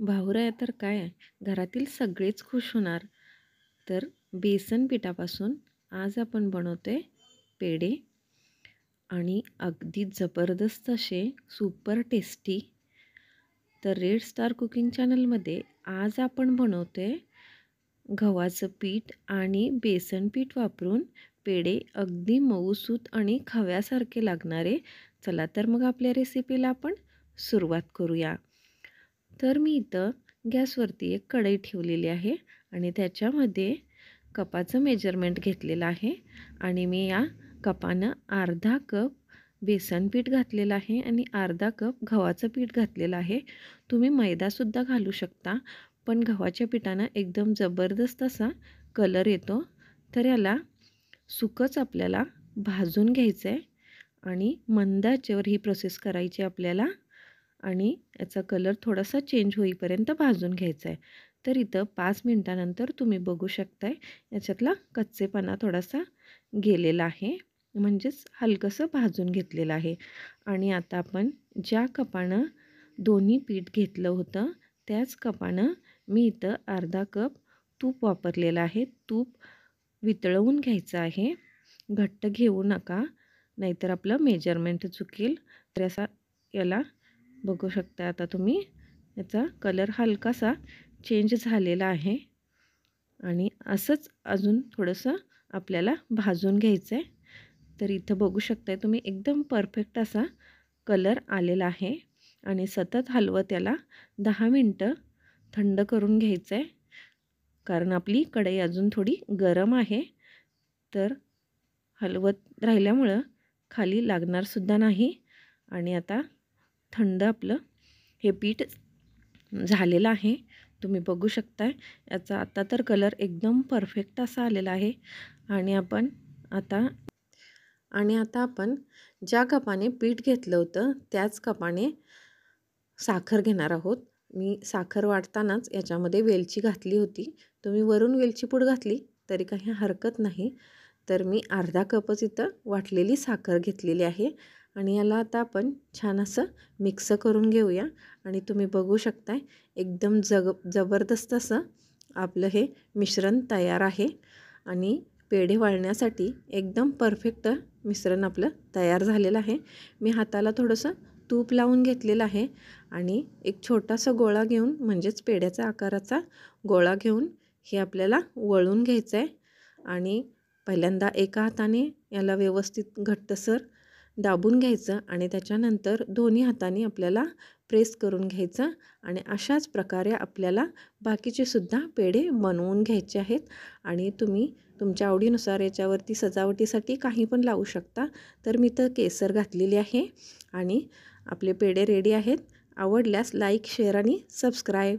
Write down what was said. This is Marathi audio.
भावऱ्या तर काय आहे, घरातील सगळेच खुश होणार. तर बेसन पिठापासून आज आपण बनवतोय पेढे आणि अगदी जबरदस्त असे सुपर टेस्टी. तर रेड स्टार कुकिंग चॅनलमध्ये आज आपण बनवतोय गव्हाचं पीठ आणि बेसन पीठ वापरून पेढे अगदी मऊसूत आणि खव्यासारखे लागणारे. चला तर मग आपल्या रेसिपीला आपण सुरुवात करूया. तर मी इथं गॅसवरती एक कढई ठेवलेली आहे आणि त्याच्यामध्ये कपाचं मेजरमेंट घेतलेलं आहे आणि मी या कपानं अर्धा कप बेसन पीठ घातलेलं आहे आणि अर्धा कप गव्हाचं पीठ घातलेलं आहे. तुम्ही मैदासुद्धा घालू शकता, पण गव्हाच्या पिठानं एकदम जबरदस्त असा कलर येतो. तर याला सुकंच आपल्याला भाजून घ्यायचं आहे आणि मंद आचेवर ही प्रोसेस करायची आपल्याला आणि याचा कलर थोडासा चेंज होईपर्यंत भाजून घ्यायचा आहे. तर इथं 5 मिनटानंतर तुम्ही बघू शकताय याच्यातला कच्चेपणा थोडासा गेलेला आहे, म्हणजेच हलकंसं भाजून घेतलेलं आहे. आणि आता आपण ज्या कपानं दोन्ही पीठ घेतलं होतं त्याच कपानं मी इथं अर्धा कप तूप वापरलेलं आहे. तूप वितळवून घ्यायचं आहे, घट्ट घेऊ नका, नाहीतर आपलं मेजरमेंट चुकेल. तर असा याला बघू शकता आता तुम्ही याचा कलर हलकासा चेंज झालेला आहे आणि असंच अजून थोडंसं आपल्याला भाजून घ्यायचं आहे. तर इथं बघू शकताय तुम्ही एकदम परफेक्ट असा कलर आलेला आहे आणि सतत हलवत त्याला 10 मिनटं थंड करून घ्यायचं आहे, कारण आपली कढई अजून थोडी गरम आहे. तर हलवत राहिल्यामुळं खाली लागणारसुद्धा नाही. आणि आता थंड आपलं हे पीठ झालेलं आहे, तुम्ही बघू शकताय. याचा आता तर कलर एकदम परफेक्ट असा आलेला आहे. आणि आता आपण ज्या कपाने पीठ घेतलं होतं त्याच कपाने साखर घेणार आहोत. मी साखर वाटतानाच याच्यामध्ये वेलची घातली होती. तुम्ही वरून वेलची पूड घातली तरी काही हरकत नाही. तर मी अर्धा कपच इथं वाटलेली साखर घेतलेली आहे आणि याला आता आपण छान असं मिक्स करून घेऊया. आणि तुम्ही बघू शकताय एकदम जबरदस्त असं आपलं हे मिश्रण तयार आहे आणि पेढे वाळण्यासाठी एकदम परफेक्ट मिश्रण आपलं तयार झालेलं आहे. मी हाताला थोडंसं तूप लावून घेतलेलं आहे आणि एक छोटासा गोळा घेऊन, म्हणजेच पेढ्याचा आकाराचा गोळा घेऊन हे आपल्याला वळून घ्यायचं आहे. आणि पहिल्यांदा एका हाताने याला व्यवस्थित घट्टसर दाबून घ्यायचं आणि त्याच्यानंतर दोन्ही हाताने आपल्याला प्रेस करून घ्यायचं आणि अशाच प्रकारे आपल्याला बाकीचे सुद्धा पेढे बनवून घ्यायचे आहेत. आणि तुम्ही तुमच्या आवडीनुसार याच्यावरती सजावटीसाठी काही पण लावू शकता. तर मी तर केसर घातलेली आहे आणि आपले पेढे रेडी आहेत. आवडल्यास लाईक, शेअर आणि सबस्क्राईब.